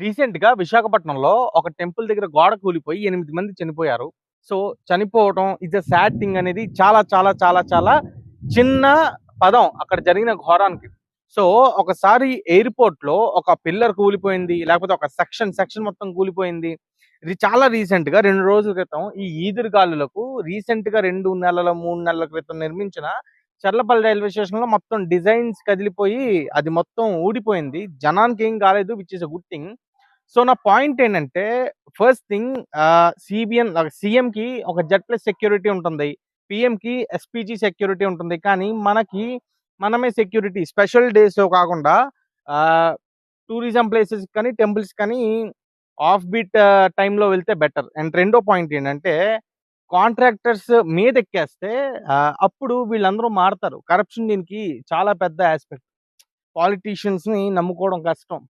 రీసెంట్‌గా విశాఖపట్నంలో ఒక టెంపుల్ దగ్గర గోడ కూలిపోయి 8 మంది చనిపోయారు. సో, చనిపోవటం ఇస్ ఎ సాడ్ థింగ్ అనేది చాలా, చాలా, చాలా, చాలా చిన్న పదం అక్కడ జరిగిన ఘోరానికి. సో, ఒకసారి ఎయిర్‌పోర్ట్‌లో ఒక పిల్లర్ కూలిపోయింది. లేకపోతే ఒక సెక్షన్ మొత్తం కూలిపోయింది. ఇది చాలా రీసెంట్‌గా 2 రోజుల క్రితం ఈ ఈదురుగాలులకు రీసెంట్‌గా 2 నెలల, 3 నెలల క్రితం నిర్మించిన చర్లపల్లి రైల్వే స్టేషన్‌లో మొత్తం డిజైన్స్ కదిలిపోయి అది మొత్తం ఊడిపోయింది. జనానికి ఏం కాలేదు which is a good thing. So నా పాయింట్ ఏంటంటే ఫస్ట్ థింగ్ సిబిఎన్ సీఎంకి ఒక జెడ్ ప్లస్ సెక్యూరిటీ ఉంటుంది. పిఎంకి ఎస్పీజీ సెక్యూరిటీ ఉంటుంది. కానీ మనమే సెక్యూరిటీ స్పెషల్ డేస్ కాకుండా టూరిజం ప్లేసెస్ కానీ టెంపుల్స్ కానీ ఆఫ్ బీట్ టైంలో వెళ్తే బెటర్. అండ్ రెండో పాయింట్ ఏంటంటే కాంట్రాక్టర్స్ మీద ఎక్కేస్తే అప్పుడు వీళ్ళందరూ మారతారు. కరప్షన్ దీనికి చాలా పెద్ద ఆస్పెక్ట్. పాలిటీషియన్స్ ని నమ్ముకోవడం కష్టం.